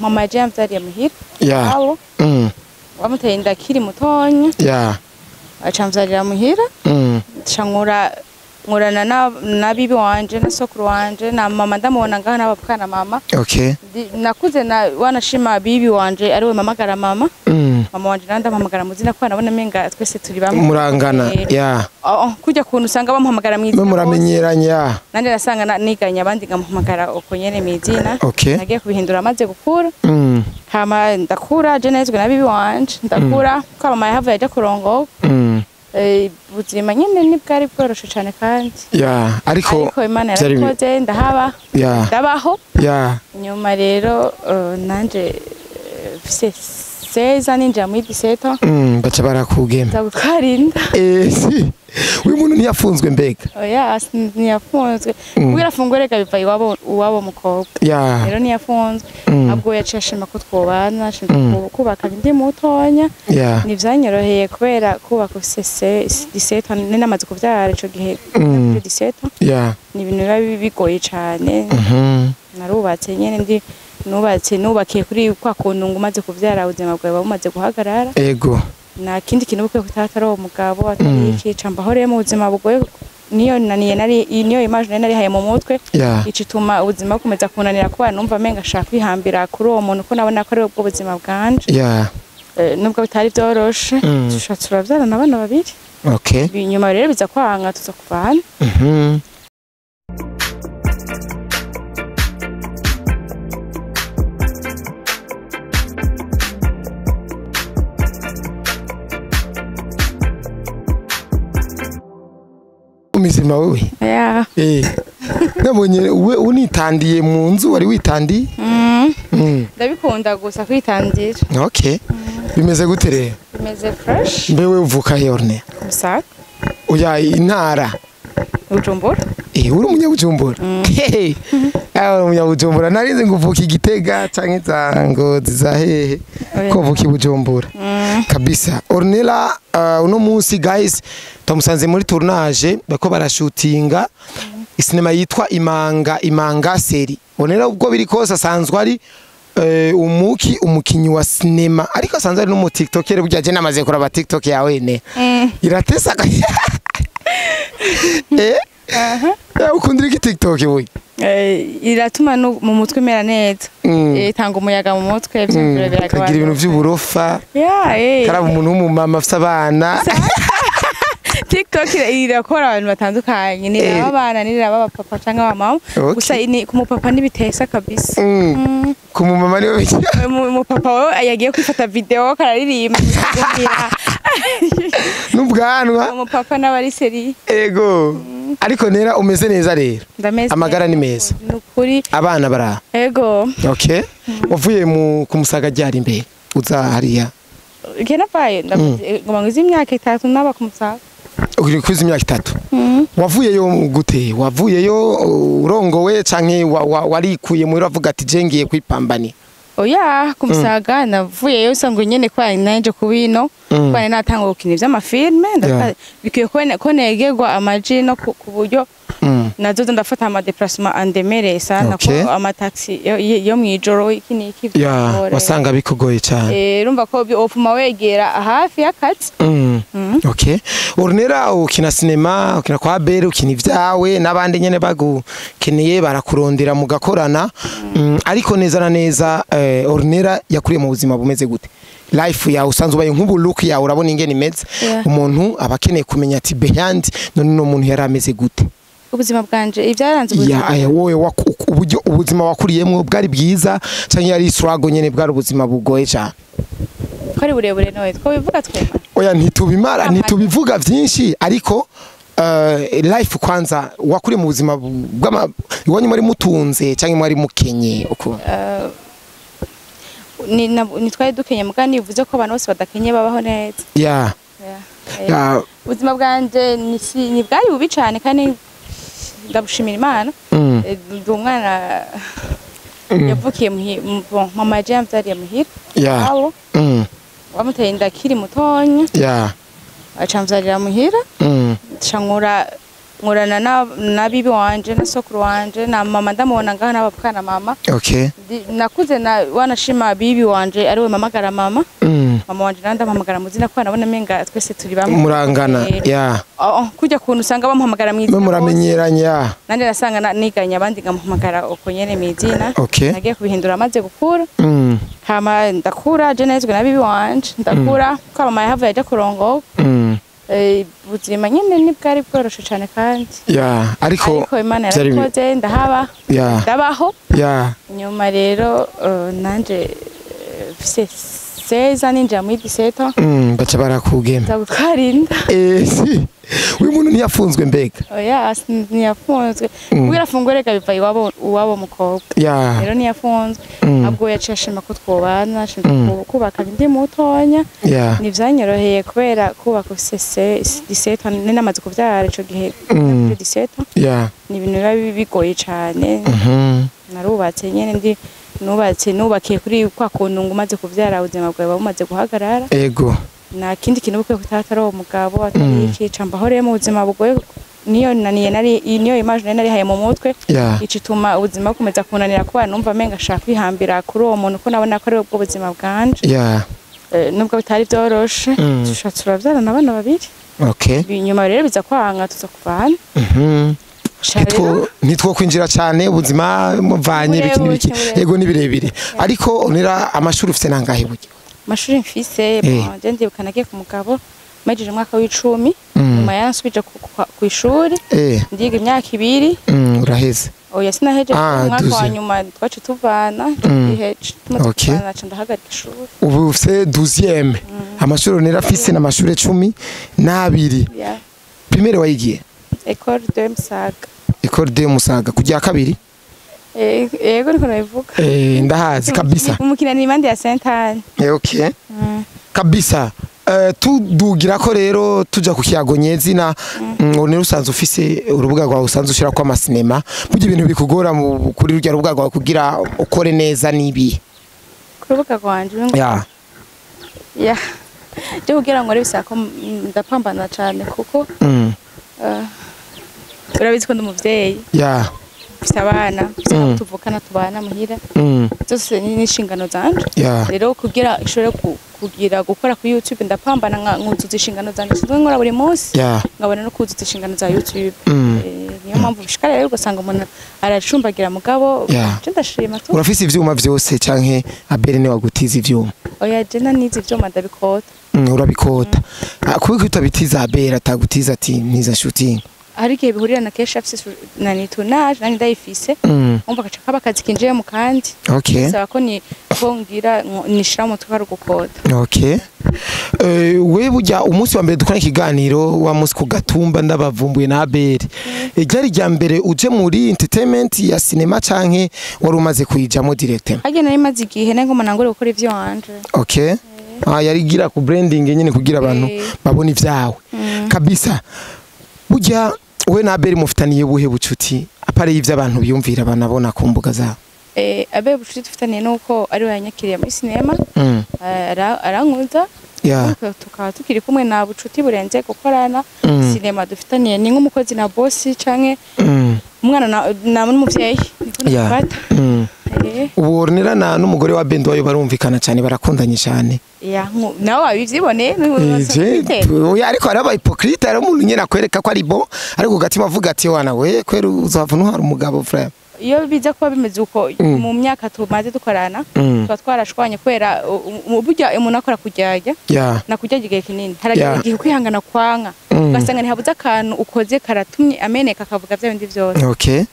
mama yaje yamvyariye muhira Yeah. abo wamuteye inda kiri mutonya Yeah. acamvyarira muhira ngurana na bibi wanje na sokuru wanje na mama ndamubona ngaha n'abapfana mama. Okay. Nakuze wanashima bibi wanje ariwe mamagara mama. Mama wanje ndampamagara muzina ko nabona menga twese turi bamwe murangana. Yeah. Kujya kuntu usanga bamuhamagara mwizina muramenyeranya. Nanje nasanga niganya abandi ngamuhamagara uko nyene mwizina. Okay. Nagiye kubihindura amaze gukura. Kama ndakura je nezwe na bibi wanje ndakura ko mama yahavuye aje kurongoka. Buzima nyene nibwari bworoshe cyane kandi. Yeah, ariko Imana yarakoze ndahaba. Yeah. Ndabaho. Yeah. Nyuma rero nanje fise 16 ninja muri 17. Baca barakugema. Ndagutwarinda. Si. Uyu muntu ntiyafunzwe mbega. Oya ntiyafunzwe. Kugira fungureka biva iwabo mukobwa. Yeah. Rero ntiyafunzwe. Abwo yacashima ko twobana kubaka ndi mutonya. Yeah. Nivyanyoroheye kubera kubaka ufise 17 n'amaze kuvyara ico gihe 17. Yeah. Ni ibintu biba bigoye cyane. Narubatse nyene nubakiye kuri kwa kuntu ngumaze kuvyara ubuzima bwawe bumaze guhagarara. Ego. Na kindi kintu bukwe kutatari uwo mugabo atari ikica mbahoreye mu buzima bugoye niyo imagine nari haye mu mutwe. Yeah. Icituma ubuzima bukomeza kunanira kuba numva menga ashaka kwihambira kuri uwo muntu ko nabona ko ari ubwo buzima bwanje. Yeah. Nubwo bitari byoroshe dushatse turavyarana abana babiri. Okay. Binyuma rero biza kwanga tuza kuvana. Umizima wewe? Yeah. Nabonye we unitandiye mu nzu wari witandiye? Ndabikunda gusa kwitandira. Okay. Bimeze gute rero? Bimeze fresh. Mbewe uvuka yorne? Musa. Oya intara. Bujumbura. Uri umunyabujumbura? Umunyabujumbura narinze nguvuka Igitega canke Ngozi za hehe ko uvuka Bujumbura. Kabisa. Ornella uno munsi guys tumusanze muri tournage bako barashootinga isinema yitwa Imanga seri. Ornella ubwo biri kose asanzwe ari umukinyi wa sinema ariko asanzwe ari no mu TikToker burya je namaze kuraba TikTok yawe ne. Iratesa ukundira iki TikTok we? Iratuma no mu mutwe mera neza. Itanga umuyaga mu mutwe byumvira biragabana. Kagira ibintu by'uburofa. Karaba umuntu w'umumama afite abana. TikTok irakora abantu batandukanye ni abana ni abapapa cyangwa abamama gusa ku mupapa nibitesa kabisa. Ku mumama niwe mu papa we yagiye kwifata video kararirimba n'ubwanwa mu papa n'abari seri. Ego. Ariko nera umeze neza rero. Amagara ni meza. Nukuri. Abana bara. Ego. Okay. Uvuye ku Musaga ryari imbere uza hariya? Kena paye ngoma ngize imyaka 3 naba ku Musaga. Uri kuzi imyaka 3. Wavuyeyo gute? Wavuyeyo urongowe canke warikuye muri avuga ati je ngiye kwipambani? Oya ku Musaga navuyeyo sango nyene kwa nanje kubino kwa natanga gukina ivy'amafilme bikwiye ko negerwa amaji no ku buryo nazoza ndafata ama déplacement andemere sana ko amataxi yo mwijoro iki niki wasanga bikugoye cyane urumva ko opuma wegera hafi y'akazi. Okay. Ornella ukina sinema ukina kwa Bere ukina ivyawe nabandi nyene bagukeneye barakurondera mugakorana ariko neza na neza Ornella yakuriye mu buzima bumeze gute? Life ya usanzwe ubaye nk'ubu look ya urabona ingene imeze umuntu abakeneye kumenya ati behind none no muntu yari ameze gute? Ubuzima bwanje ibyaranze ubuzima wowe uburyo ubuzima wakuriyemwe bwari bwiza cyangwa yari struggle nyene bwari ubuzima bugoye cyane? Kari burebure noye two bivuga twema. Oya ntitubimara ntitubivuga byinshi ariko life kwanza wakuriye mu buzima iwanyu muri mutunze cyangwa mwari mukenye uko? Ni twari dukenye mugani bivuze ko abantu bose badakenye babaho neza. Ubuzima bwanje ni bwari bubi cyane kandi ndabushimira Imana. Ndi umwana yavukiye mama yaje yamvyariye muhira abo wamuteye inda kiri mutonya acamvyarira muhira nkorana na bibi wanje na sokuru wanje na mama ndamubona ngaho n'abapfana mama. Okay. Nakuze wanashima bibi wanje ariwe mamagara mama. Mama wanje nanda mpamagara muzina ko nabona menga twese turi bamwe. Murangana. Yeah. Kujya kuntu usanga bamuhamagara mwizina. Muramenyeranya. Nanje nasanga niganya abandi ngamuhamagara uko nyene mwizina. Okay. Nagiye kubihindura maze gukura. Hama ndakura je nezwe na bibi wanje ndakura ko mama yahavuye aje kurongo. Ubuzima nyene nibwari bworoshe cyane kandi. Yeah, ariko Imana yarakoze ndahaba. Yeah. Ndabaho. Yeah. Nyuma rero nanje seza ninja muri 17. Baca barakugema. Ndagutwarinda. Si. Uyu muntu ntiyafunzwe mbega. Oya ntiyafunzwe. Kugira afungureka biva iwabo mukobwa. Yeah. Rero ntiyafunzwe. Abwo yacashima ko twobana kubaka ndi mutonya. Yeah. Nivyanyoroheye kubera kubaka 17 ninamaze kuvyara ico gihe 17. Yeah. Ni ibintu biba bigoye cyane. Narubatse nyene nubakiye kuri kwa kuntu ngumaze kuvyara ubuzima bwawe bumaze guhagarara. Ego. Na kindi kintu bukwe kutatari umugabo atari ikica mbahoreye mu buzima bugoye niyo niyo imagine nari haye mu mutwe. Icituma ubuzima bukomeza kunanira kuba numva menga shaka kwihambira kuri uwo muntu ko nabona ko ari ubwo buzima bwanje. Yeah. Nubwo bitari byoroshe tushatse turavyarana abana babiri. Okay. Nyuma rero biza kwanga tuza kuvana. Nitwo kwinjira cyane ubuzima muvanye biki nibiki yego nibirebire ariko onera amashuri ufite nangahe buryo amashuri mfise je ndibuka nagiye ku mugabo majije mwaka w'10 nyuma yansubije ku ishuri ndiga imyaka 2 uraheze oya sinaheje mwaka wa nyuma twace tuvana iheje tuvana ndahagarika ishuri ubu ufite 12e amashuri onera afise n'amashuri 12 primaire wayigiye École de Musaga. École de Musaga kujya kabiri? Yego niko nabivuga. Ndahazi kabisa. Umukina ni mande ya Saint-Anne. Okay. Kabisa. Tudugira ko rero tuja ku kiyago nyezina none rusanze ufise urubuga rwawe usanze ushira kwa amasinema buryo ibintu bikugora kuri rujya rubuga rwawe kugira ukore neza nibi. Ku rubuga rwanje. Yeah. Je kugira ngo bisako ndapambana cyane kuko urabizi ko ndumuvyeyi. Yeah. Mfise abana tuvukana tubana muhira. Zose ni inshingano zanje. Rero kugira ishore kugira gukora ku YouTube ndapambana nkuzuza inshingano zanje nkora buri munsi. Ngabona no kuzuza inshingano za YouTube. Niyo mpamvu bishikara rero ugasanga umuntu aracumbagira mugabo je ndashima tu. Urafise ivyuma vyose canke abere ne wagutiza ivyuma? Oya je nanize ivyuma ndabikota. Urabikota. Kuko utabitiza abere atagutiza ati niza shooting. Hari igihe bihurira na kesha afise nani tournage nani ndayifise umva gaca kaba kazi kinjiye mu kandi saba ko ni kongira nishira mu twaro gukota. Okay. We burya umunsi wa mbere dukora ikiganiro wa munsi ku Gatumba ndabavumbuye na Abere ryari rya mbere uje muri entertainment ya cinema canke wari umaze kuyijamo direct? Hage nari maze igihe nengo manangore gukora ivyo wanje. Okay. Yari gira ku branding nyene kugira abantu babone ivyawe kabisa. Burya we na Abere mufitaniye buhe bucuti apare y'ivyo abantu biyumvira banabona ku mbuga zabo? Abere bucuti dufitaniye nuko ari we yanyakiriye muri cinema arankuza tukaba tukiri kumwe na bucuti burenze gukorana cinema dufitaniye ni nk'umukozi na boss canke umwana na n'umuvyeyi ubu ornerana n'umugore wa Bendo wayo barumvikana cyane barakundanye cyane nawe wabivyibone ariko hari aba hypocrite ari umuntu nyene akwereka ko ari bo ariko gatima avuga ati wana we kwera uzava no hari umugabo frère iyo biza kuba bimeze uko mu myaka tumaze dukorana twa twarashwanye kwera burya umuntu akora kujyajya na kujyaje igihe kinini haragiye igihe kwihangana kwanka ugasanga ntihabuze akantu ukoze karatumye ameneka akavuga bya bindi byose. Okay.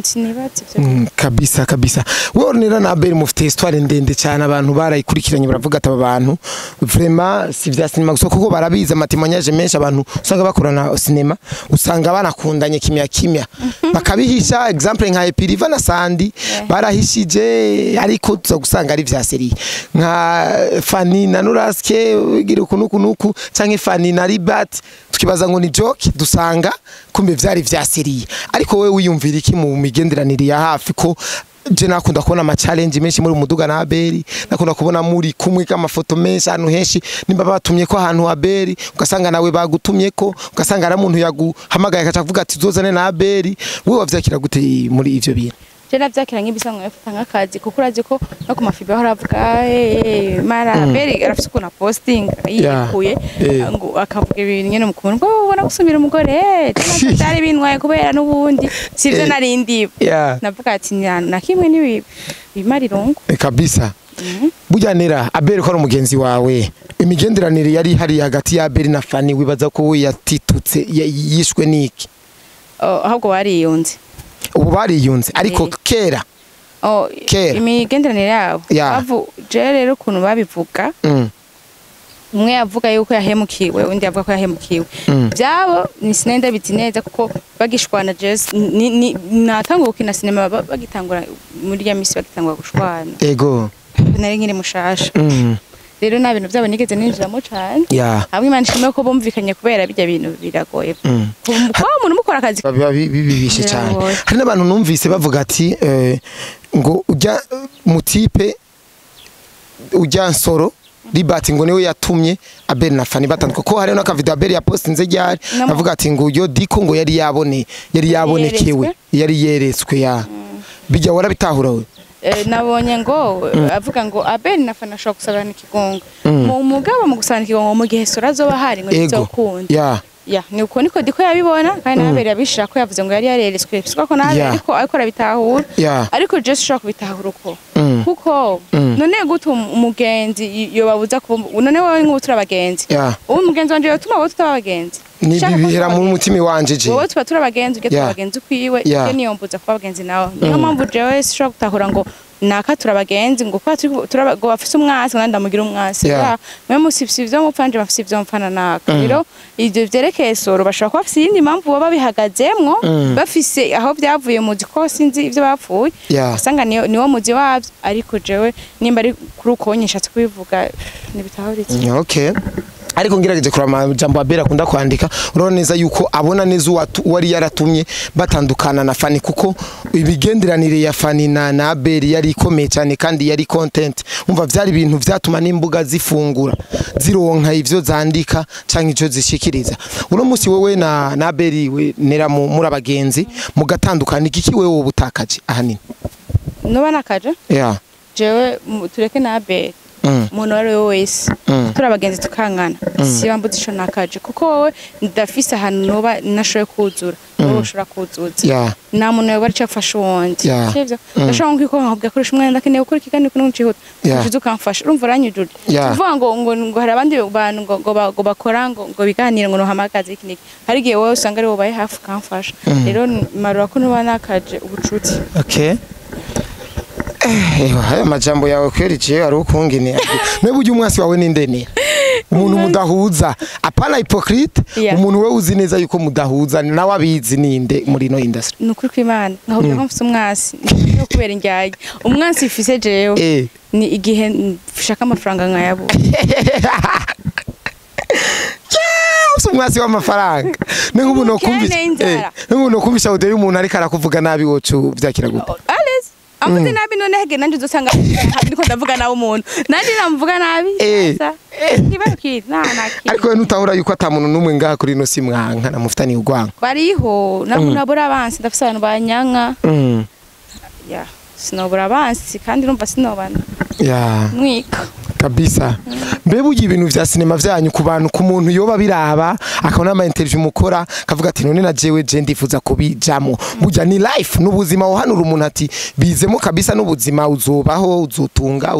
Sinibatse byo kabisa kabisa. Wornera na Abere mufite histoire ndende cyane abantu barayikurikiranye baravuga ati abantu vraiment si vya cinema gusa kuko barabiza amatemanyage menshi abantu usanga bakorana cinema usanga banakundanye kimya bakabihisha example nka Epiriva na Sandi barahishije ariko tuza gusanga ari vya serie nka Fanny na Nuraske gira ukunuku canke Fanny na Ribat tukibaza ngo ni joke dusanga kumbe vyari vya serie ariko wewe wiyumvira iki mu migenderanire ya hafi ko je nakunda kubona ama challenge menshi muri umuduga na Abeli, nakunda kubona muri kumwe k'amafoto menshi ahantu henshi, nimba batumye ko ahantu Abeli ugasanga nawe bagutumye ko, ugasanga ari umuntu yaguhamagaye akavuga ati zozane na Abeli, wewe wavyakira gute muri ivyo bintu? Je navyakira nk'ibisanzwe mfata nk'akazi kuko urazi ko no ku mafibe haravuga mara Abeli arafite ukuntu posting yikuye ngo akavuga ibintu nyene mukuntu ngo ubona gusumira umugore cyari binwaye kubera n'ubundi sivyo narindi navuga ati na kimwe ni bimarirungu kabisa. Bujanira Abeli ko ari umugenzi wawe, imigenderanire yari hari hagati ya Abeli na Fanny wibaza ko yatitutse yishwe niki? Ahubwo bariyunze. Ubu bariyunze ariko kera imigenderanire yabo bavu je rero ukuntu babivuga umwe yavuga yuko yahemukiwe undi yavuga ko yahemukiwe byabo ni sinenda biti neza kuko bagishwana Jess natanguye gukina cinema bagitangura muri ya misi bagitangura gushwana ego nari nkiri mushasha rero na bintu byabo nigeze ninjiramo cyane hamwe Imana ishimwe ko bumvikanye kubera bijya bintu biragoye ko umuntu mukora akazi bibishe cyane. Hari n'abantu numvise bavuga ati ngo ujya mutipe ujya nsoro Libati ngo niwe yatumye Abeli na Fanny batandukana ko hari n'aka video Abeli yapostinze ryari avuga ati ngo yo diko ngo yari yabonekewe yari yeretswe ya bijya warabitahura we nabonye ngo avuga ngo Abeli na Fanny ashobora gusabana ikigongo mu mugabo mu gusabana ikigongo mu gihe sora zoba hari ngo cyokunda niko niko diko yabibona kandi Abeli yabishira ko yavuze ngo yari yareretswe biswa ko nabe ariko arabitahura ariko Jess ashobora kubitahura uko kuko none gute umugenzi yo babuza ko none wowe nk'ubutura abagenzi uwo mugenzi wanje yotuma wowe tutabagenzi ni bibihera mu mutima wanje je wowe tuba turabagenzi uge turabagenzi kwiwe iyo niyo mbuza kuba abagenzi nawe niyo mpamvu jewe sishobora gutahura ngo naka turabagenzi ngo kwa turago bafise umwasi kandi ndamugira umwasi mwe musifisi byo mupfanje bafise byo mfana naka rero ivyo vyerekeye soro bashaka ko bafise indi mpamvu baba bihagazemwo bafise aho byavuye mu ziko sinzi ivyo bapfuye asanga niwo muzi wavyo ariko jewe nimba ari kuri uko nyishatse kubivuga nibitahuritse okay. Ariko ngirageje kurama jambo Abeli akunda kwandika urabona neza yuko abona neza uwari yaratumye batandukana na Fanny kuko ibigenderanire ya Fanny na Abeli yari ikomeye cyane kandi yari content umva byari ibintu vyatuma n'imbuga zifungura zironka ivyo zandika canke ico zishikiriza. Uno musi wewe na Abeli we nera muri abagenzi mugatandukana iki wewe ubutakaje ahanini no banakaje jewe tureke na Abeli umuntu wari wese turabagenzi tukangana siba mbuze ico nakaje kuko wowe ndafise ahantu noba nashoye kuzura wowe ushobora kuzuza nta muntu yoba ari cyafasha uwundi sivyo ndashaka nkiko nkabwira ko umwana ndakeneye gukora ikiganiro kuno ncihuta ujuze ukamfasha urumva uranyujuje uvuga ngo hari abandi bantu ngo bakora ngo biganire ngo nohamagaze iki niki hari gihe wowe usanga ari wowe hafi kamfasha rero marura ko nuba nakaje ubucuti haya majambo yawe kwerice ari ukungine mwe buryo umwasi wawe nindene umuntu mudahuza apana hypocrite umuntu we uzi neza yuko mudahuza nawe abizi ninde muri no industry nukuri kw'Imana nkahubye ko mfite umwasi no kubera injyaye umwasi ifise jewe ni igihe mfishaka amafaranga nkayabo umwasi w'amafaranga n'ubu no kumvisha ude y'umuntu ariko arakuvuga nabi wocu byakira gute amuze nabi none hege nanje uzosanga ndiko ndavuga nawe umuntu nanje namuvuga nabi ariko we nutahura yuko atamuntu numwe ngaha kuri no simwanka namufitani ugwanka bariho nabura abansi ndafise abantu banyanka sinobura abansi kandi urumva sinobana mwika kabisa mbebe ugiye ibintu vya cinema vyanyu ku bantu ku muntu yoba biraba akabona ama interview mukora kavuga ati none na jewe je ndifuza kubijamo burya ni life n'ubuzima wohanura umuntu ati bizemo kabisa n'ubuzima uzobaho uzotunga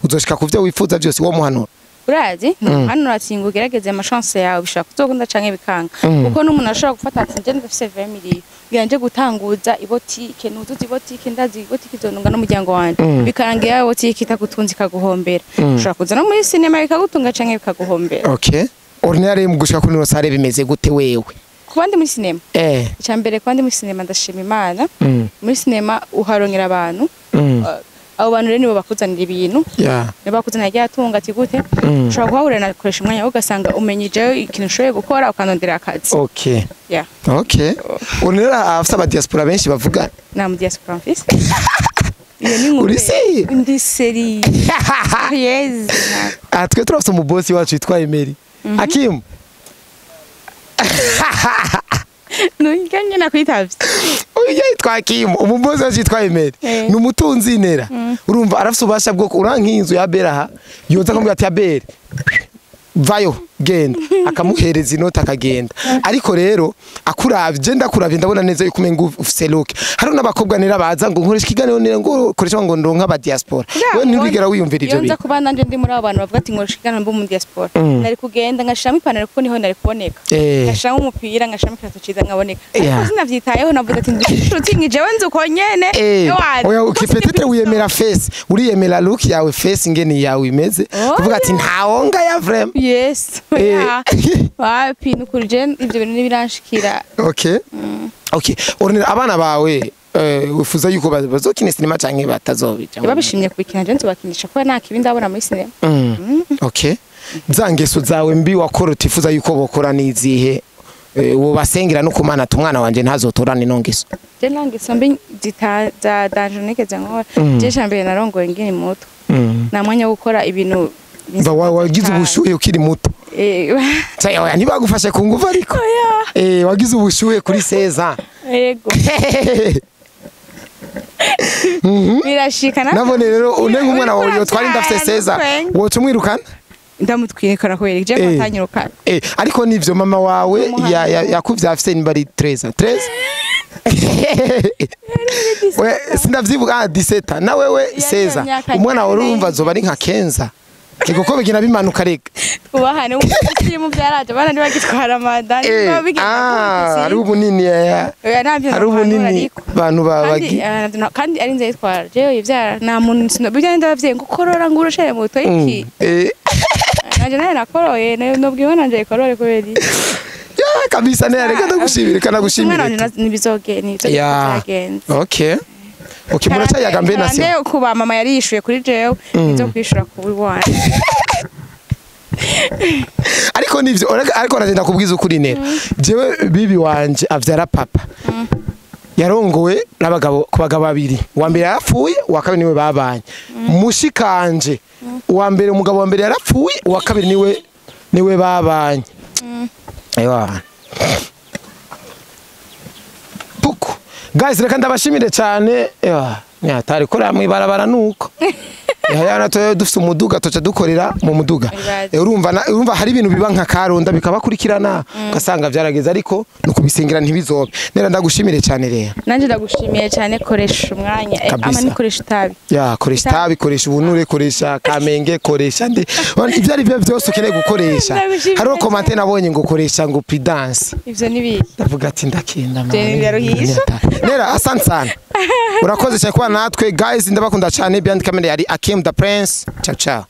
uzoshika kuvyo wifuza byose wo muhanura urazi hano uratinga ugerageze amachance yawe bishaka kuzokunda canke bikanga kuko n'umuntu ashobora gufata ati nje ndafise 20 million bwanje gutanguza ibotike nuzuza ibotike ndazi ibotike zonunga n'umuryango wanje bikarangira yawe ibotike itagutunzi kaguhombera ushobora kuza no muri cinema bikagutunga canke bikaguhombera okay ordinary mu gushaka kuri no sare bimeze gute wewe kubandi muri cinema cyambere kwandi muri cinema ndashima Imana muri cinema uharongera abantu abo bantu rero nibo bakuzanira ibintu niba bakuzanira ryatunga ati gute ushobora guhahurira na koresha umwanya ugasanga umenyeje ikintu ushoboye gukora ukandondera akazi okay unera afisa aba diaspora benshi bavuga na mu diaspora mfise uri si ndi seri yes twe turafite umubosi wacu yitwa Emery Hakim nunganye nakwitavye uyu yitwa Hakim umubosi wacu yitwa Emery ni umutunzi nera urumva arafite ubasha bwo urankinzu ya Beraha yoza akamubwira ati Abel vayo genda akamuhereza inota akagenda ariko rero akuravye ndakuravye ndabona neza yuko umenga ufise look hari n'abakobwa nera baza ngo nkoresha ikiganiro nera ngo koresha ngo ndonka aba diaspora we ntibigera wiyumvira ivyo bintu kuba nanje ndi muri abantu bavuga ati nkoresha ikiganiro mbo mu diaspora nari kugenda ngashiramo ipantaro kuko niho nari kuboneka ngashiramo umupira ngashiramo ikirato ciza nkaboneka ariko sinavyitayeho navuga ati ndishutse jewe nzi uko nyene oya ukipetete wiyemera face uriyemera look yawe face ingene yawe imeze kuvuga ati ntawonga ya vrem yes wapi nukurije ivyo bintu nibiranshikira okay Ornella abana bawe wifuza yuko bazokina sinema canke batazobija babishimye kubikina je nzobakinisha ko nta kibi ndabona muri sinema okay zangeso zawe mbi wakora utifuza yuko bokora nizihe wo basengera no kumana tumwana wanje ntazotorana inongeso je nangeso mbi za danjonike zankora je shambere narongoye ngini muto na mwanya gukora ibintu wagize ubushuhe ukiri muto oya ntibagufashe ku nguvu ariko wagize ubushuhe kuri seza yego birashikana nabone rero une nk'umwana wawe yotwara indafite seza woca umwirukana ndamutwirikana kubera je matanyirukana ariko nivyo mama wawe yakuvye afite niba ari 13 we sindavyibuka 17 na wewe seza umwana wawe urumva zoba ari nka Kenza kuko bigina bimanuka rega ubahane umusiye mu byaraje bana ntibagitwara amadani bigina ari ubunini ari ubunini bantu babagi kandi ari nze yitwara je ivyara nta muntu bijya ndabavye ngo korora ngo urushere mu to iki naje naye nakoroye nobwiwe nanje ikorore kubera kabisa ne reka ndagushimira kana gushimira nibizogene byagenze okay muracha yagambe nasi nde kuba mama yari yishuye kuri jewe nizo kwishura ku bwana ariko nivyo ariko nagenda kubwiza ukuri nera jewe bibi wanje avyara papa yarongowe n'abagabo ku bagabo babiri wa mbere yarapfuye wa kabiri niwe babanye mushikanje wa mbere umugabo wa mbere yarapfuye wa kabiri niwe babanye aywa guys reka ndabashimire cyane nyatari kora mu ibarabara nuko yana to dufite umuduga toca dukorera mu muduga urumva hari ibintu biba nka karonda bikabakurikirana ugasanga byarageze ariko nukubisengera ntibizobe nera ndagushimire cyane rero nanje ndagushimiye cyane koresha umwanya ama nikoresha itabi koresha itabi koresha ubunure koresha kamenge koresha ndi ibyo ari byo byose ukeneye gukoresha hariho komante nabonye ngo koresha ngo prudence ivyo nibi ndavuga ati ndakenda nera asante sana urakoze cyane kuba natwe guys ndabakunda cyane behind camera yari Hakim the Prince ciao ciao